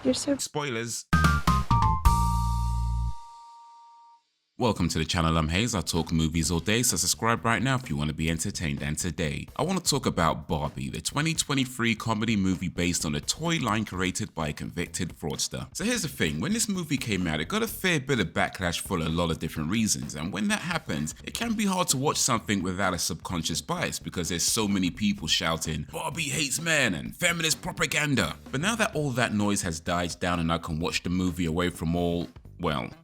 You're so Spoilers. Welcome to the channel, I'm Hayes. I talk movies all day, so subscribe right now if you want to be entertained. And today, I want to talk about Barbie, the 2023 comedy movie based on a toy line created by a convicted fraudster. So here's the thing, when this movie came out, it got a fair bit of backlash for a lot of different reasons, and when that happens, it can be hard to watch something without a subconscious bias because there's so many people shouting, Barbie hates men and feminist propaganda. But now that all that noise has died down and I can watch the movie away from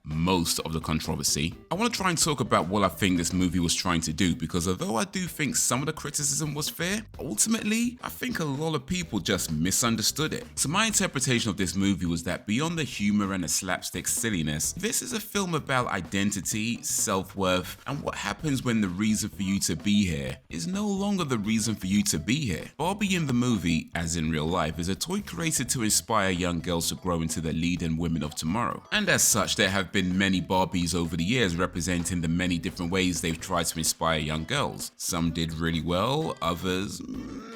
most of the controversy, I want to try and talk about what I think this movie was trying to do, because although I do think some of the criticism was fair, ultimately, I think a lot of people just misunderstood it. So my interpretation of this movie was that beyond the humor and the slapstick silliness, this is a film about identity, self-worth, and what happens when the reason for you to be here is no longer the reason for you to be here. Barbie in the movie, as in real life, is a toy created to inspire young girls to grow into the leading women of tomorrow. And as such, there have been many Barbies over the years representing the many different ways they've tried to inspire young girls. Some did really well, others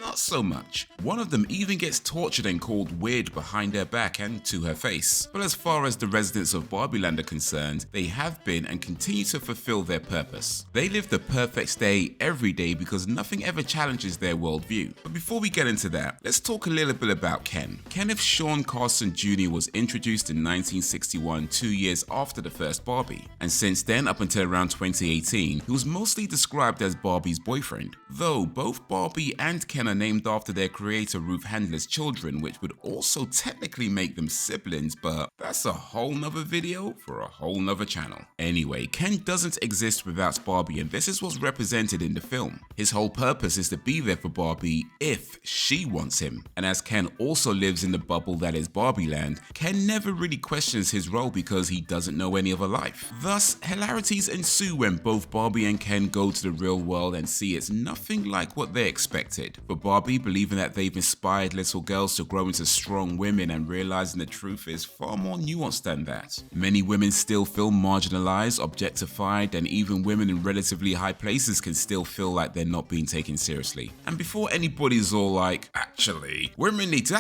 not so much. One of them even gets tortured and called weird behind her back and to her face. But as far as the residents of Barbieland are concerned, they have been and continue to fulfill their purpose. They live the perfect day every day because nothing ever challenges their worldview. But before we get into that, let's talk a little bit about Ken. Kenneth Sean Carson Jr. was introduced in 1961, 2 years after the first Barbie, and since then up until around 2018, he was mostly described as Barbie's boyfriend, though both Barbie and Ken are named after their creator Ruth Handler's children, which would also technically make them siblings, but that's a whole nother video for a whole nother channel. Anyway, Ken doesn't exist without Barbie, and this is what's represented in the film. His whole purpose is to be there for Barbie if she wants him, and as Ken also lives in the bubble that is Barbieland, Ken never really questions his role because he doesn't know any other life. Thus, hilarities ensue when both Barbie and Ken go to the real world and see it's nothing like what they expected. For Barbie, believing that they've inspired little girls to grow into strong women and realizing the truth is far more nuanced than that. Many women still feel marginalized, objectified, and even women in relatively high places can still feel like they're not being taken seriously. And before anybody's all like, actually, women need to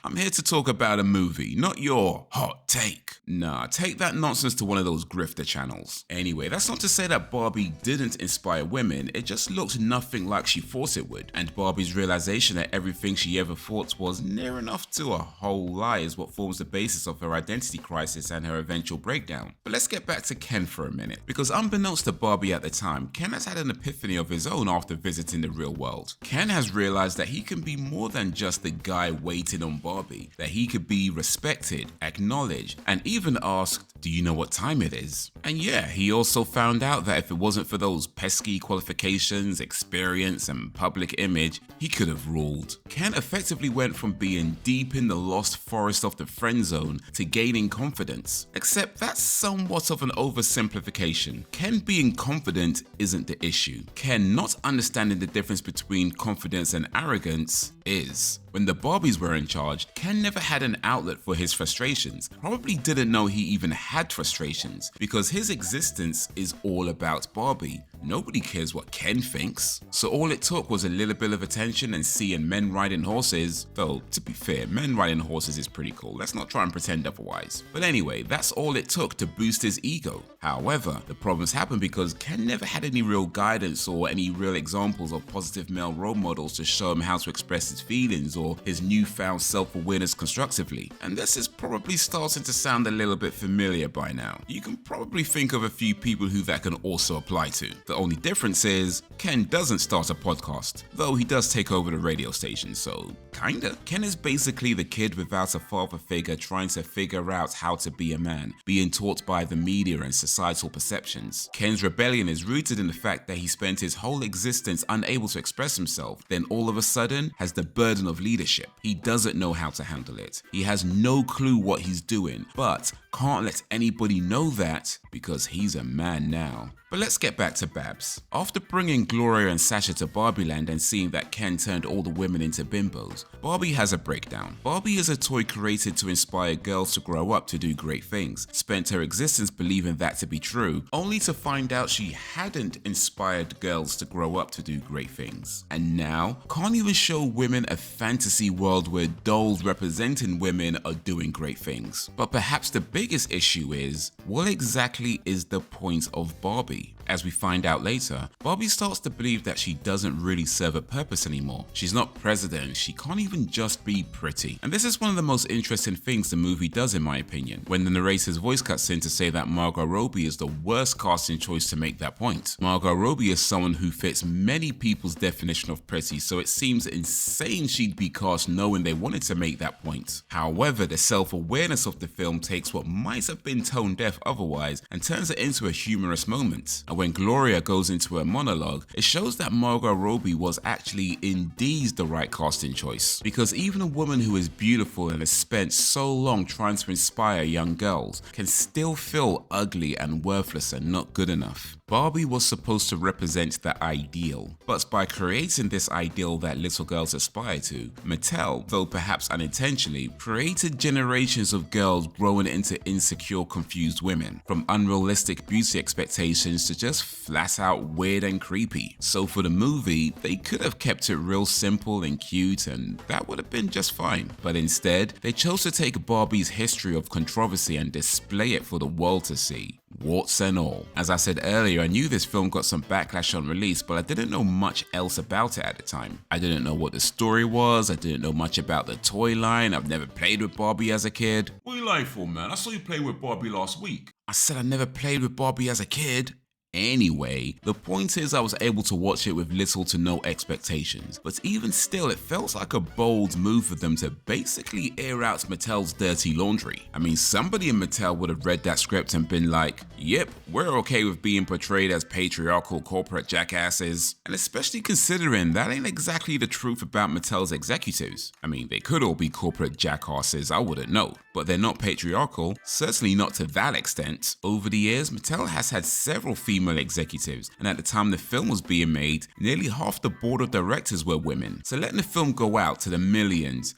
I'm here to talk about a movie, not your hot take. Nah, take that nonsense to one of those grifter channels. Anyway, that's not to say that Barbie didn't inspire women, it just looked nothing like she thought it would. And Barbie's realization that everything she ever thought was near enough to a whole lie is what forms the basis of her identity crisis and her eventual breakdown. But let's get back to Ken for a minute, because unbeknownst to Barbie at the time, Ken has had an epiphany of his own after visiting the real world. Ken has realized that he can be more than just the guy waiting on Barbie, that he could be respected, acknowledged, and even asked, do you know what time it is? And yeah, he also found out that if it wasn't for those pesky qualifications, experience, and public image, he could have ruled. Ken effectively went from being deep in the lost forest of the friend zone to gaining confidence. Except that's somewhat of an oversimplification. Ken being confident isn't the issue. Ken not understanding the difference between confidence and arrogance is. When the Barbies were in charge, Ken never had an outlet for his frustrations. Probably didn't know he even had frustrations, because his existence is all about Barbie. Nobody cares what Ken thinks. So all it took was a little bit of attention and seeing men riding horses, though to be fair, men riding horses is pretty cool, let's not try and pretend otherwise. But anyway, that's all it took to boost his ego. However, the problems happened because Ken never had any real guidance or any real examples of positive male role models to show him how to express his feelings or his newfound self-awareness constructively. And this is probably starting to sound a little bit familiar by now. You can probably think of a few people who that can also apply to. The only difference is, Ken doesn't start a podcast, though he does take over the radio station, so kinda. Ken is basically the kid without a father figure trying to figure out how to be a man, being taught by the media and societal perceptions. Ken's rebellion is rooted in the fact that he spent his whole existence unable to express himself, then all of a sudden has the burden of leadership. He doesn't know how to handle it. He has no clue what he's doing, but can't let anybody know that because he's a man now. But let's get back to Babs. After bringing Gloria and Sasha to Barbieland and seeing that Ken turned all the women into bimbos, Barbie has a breakdown. Barbie is a toy created to inspire girls to grow up to do great things, spent her existence believing that to be true, only to find out she hadn't inspired girls to grow up to do great things. And now, can't even show women a fantasy fantasy world where dolls representing women are doing great things. But perhaps the biggest issue is, what exactly is the point of Barbie? As we find out later, Barbie starts to believe that she doesn't really serve a purpose anymore. She's not president, she can't even just be pretty. And this is one of the most interesting things the movie does in my opinion, when the narrator's voice cuts in to say that Margot Robbie is the worst casting choice to make that point. Margot Robbie is someone who fits many people's definition of pretty, so it seems insane she'd be cast knowing they wanted to make that point. However, the self-awareness of the film takes what might have been tone deaf otherwise and turns it into a humorous moment. And when Gloria goes into her monologue, it shows that Margot Robbie was actually indeed the right casting choice. Because even a woman who is beautiful and has spent so long trying to inspire young girls can still feel ugly and worthless and not good enough. Barbie was supposed to represent the ideal, but by creating this ideal that little girls aspire to, Mattel, though perhaps unintentionally, created generations of girls growing into insecure, confused women, from unrealistic beauty expectations to just flat out weird and creepy. So for the movie, they could have kept it real simple and cute and that would have been just fine. But instead, they chose to take Barbie's history of controversy and display it for the world to see. Warts and all. As I said earlier, I knew this film got some backlash on release, but I didn't know much else about it at the time. I didn't know what the story was, I didn't know much about the toy line, I've never played with Barbie as a kid. What are you lying for, man? I saw you play with Barbie last week. I said I never played with Barbie as a kid. Anyway, the point is I was able to watch it with little to no expectations, but even still it felt like a bold move for them to basically air out Mattel's dirty laundry. I mean, somebody in Mattel would have read that script and been like, yep, we're okay with being portrayed as patriarchal corporate jackasses, and especially considering that ain't exactly the truth about Mattel's executives. I mean, they could all be corporate jackasses, I wouldn't know, but they're not patriarchal, certainly not to that extent. Over the years, Mattel has had several female executives, and at the time the film was being made, nearly half the board of directors were women. So letting the film go out to the millions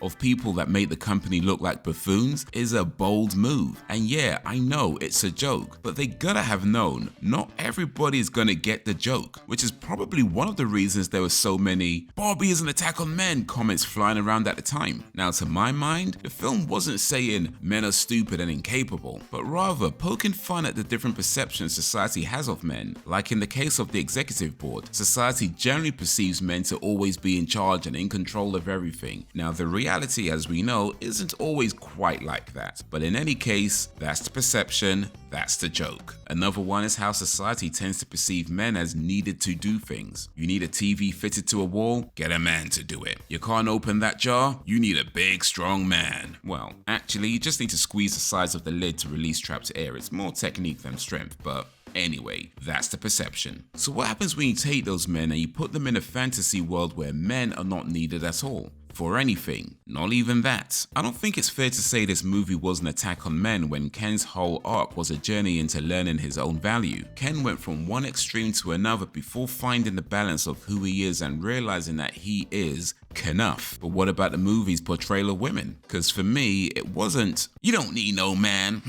of people that make the company look like buffoons is a bold move. And yeah, I know it's a joke, but they gotta have known not everybody is gonna get the joke, which is probably one of the reasons there were so many "Barbie is an attack on men" comments flying around at the time. Now to my mind, the film wasn't saying men are stupid and incapable, but rather poking fun at the different perceptions society has of men. Like in the case of the executive board, society generally perceives men to always be in charge and in control of everything. Now the reality, as we know, isn't always quite like that, but in any case, that's the perception, that's the joke. Another one is how society tends to perceive men as needed to do things. You need a TV fitted to a wall? Get a man to do it. You can't open that jar? You need a big, strong man. Well, actually, you just need to squeeze the sides of the lid to release trapped air. It's more technique than strength, but anyway, that's the perception. So what happens when you take those men and you put them in a fantasy world where men are not needed at all? For anything, not even that. I don't think it's fair to say this movie was an attack on men when Ken's whole arc was a journey into learning his own value. Ken went from one extreme to another before finding the balance of who he is and realizing that he is Kenough. But what about the movie's portrayal of women? Because for me, it wasn't, you don't need no man,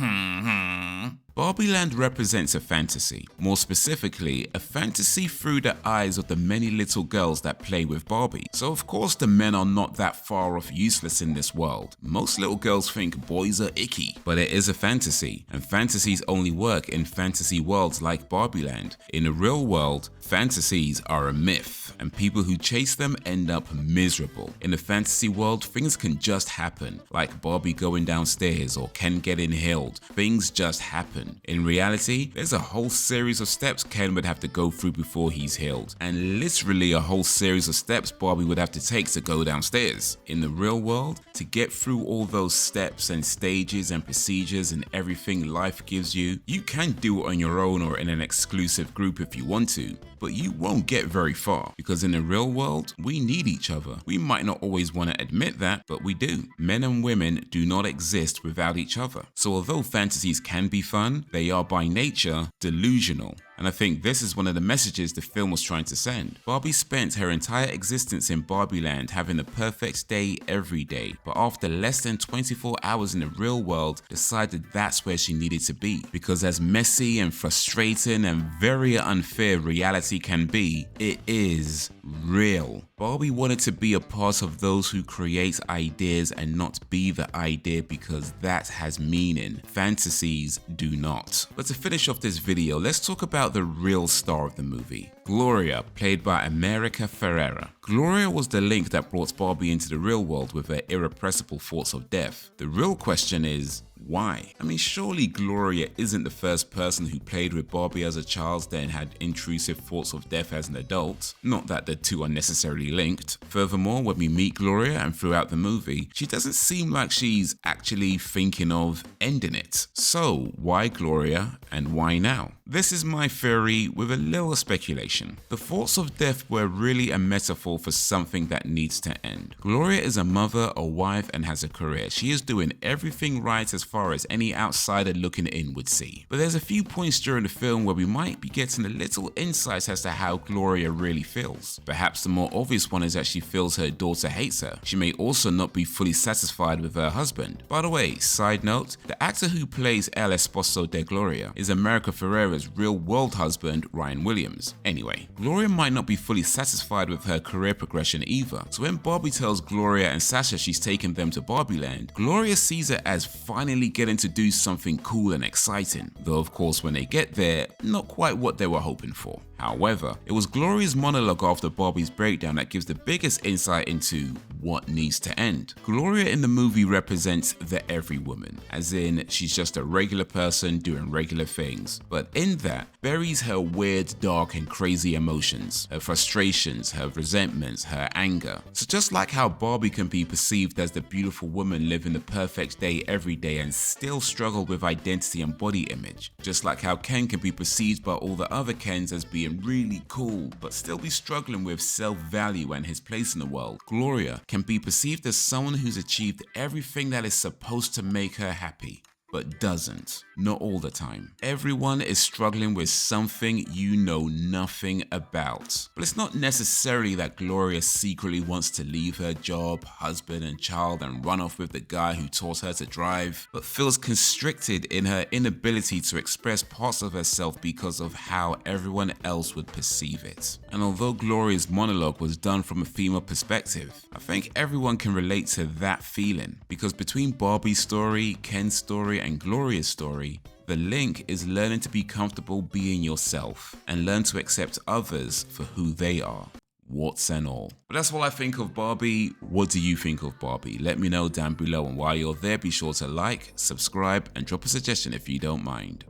Barbieland represents a fantasy. More specifically, a fantasy through the eyes of the many little girls that play with Barbie. So of course the men are not that far off useless in this world. Most little girls think boys are icky, but it is a fantasy, and fantasies only work in fantasy worlds like Barbieland. In the real world, fantasies are a myth, and people who chase them end up miserable. In the fantasy world, things can just happen, like Barbie going downstairs or Ken getting healed. Things just happen. In reality, there's a whole series of steps Ken would have to go through before he's healed, and literally a whole series of steps Barbie would have to take to go downstairs. In the real world, to get through all those steps and stages and procedures and everything life gives you, you can do it on your own or in an exclusive group if you want to, but you won't get very far, because in the real world, we need each other. We might not always want to admit that, but we do. Men and women do not exist without each other. So although fantasies can be fun, they are by nature delusional. And I think this is one of the messages the film was trying to send. Barbie spent her entire existence in Barbieland having the perfect day every day, but after less than 24 hours in the real world, decided that's where she needed to be. Because as messy and frustrating and very unfair reality can be, it is real. Barbie wanted to be a part of those who create ideas and not be the idea, because that has meaning. Fantasies do not. But to finish off this video, let's talk about the real star of the movie. Gloria, played by America Ferrera. Gloria was the link that brought Barbie into the real world with her irrepressible thoughts of death. The real question is, why? I mean, surely Gloria isn't the first person who played with Barbie as a child then had intrusive thoughts of death as an adult. Not that the two are necessarily linked. Furthermore, when we meet Gloria and throughout the movie, she doesn't seem like she's actually thinking of ending it. So why Gloria and why now? This is my theory with a little speculation. The thoughts of death were really a metaphor for something that needs to end. Gloria is a mother, a wife, and has a career. She is doing everything right as far as any outsider looking in would see. But there's a few points during the film where we might be getting a little insight as to how Gloria really feels. Perhaps the more obvious one is that she feels her daughter hates her. She may also not be fully satisfied with her husband. By the way, side note, the actor who plays El Esposo de Gloria is America Ferrera's real-world husband, Ryan Williams. Anyway, Gloria might not be fully satisfied with her career progression either. So when Barbie tells Gloria and Sasha she's taken them to Barbie Land, Gloria sees it as finally getting to do something cool and exciting. Though of course when they get there, not quite what they were hoping for. However, it was Gloria's monologue after Barbie's breakdown that gives the biggest insight into what needs to end. Gloria in the movie represents the every woman, as in she's just a regular person doing regular things, but in that buries her weird, dark and crazy emotions, her frustrations, her resentments, her anger. So just like how Barbie can be perceived as the beautiful woman living the perfect day every day and still struggle with identity and body image, just like how Ken can be perceived by all the other Kens as being really cool but still be struggling with self-value and his place in the world, Gloria can be perceived as someone who's achieved everything that is supposed to make her happy, but doesn't. Not all the time. Everyone is struggling with something you know nothing about. But it's not necessarily that Gloria secretly wants to leave her job, husband and child and run off with the guy who taught her to drive, but feels constricted in her inability to express parts of herself because of how everyone else would perceive it. And although Gloria's monologue was done from a female perspective, I think everyone can relate to that feeling, because between Barbie's story, Ken's story and Gloria's story, the link is learning to be comfortable being yourself and learn to accept others for who they are, warts and all. But that's what I think of Barbie. What do you think of Barbie? Let me know down below, and while you're there, be sure to like, subscribe and drop a suggestion if you don't mind.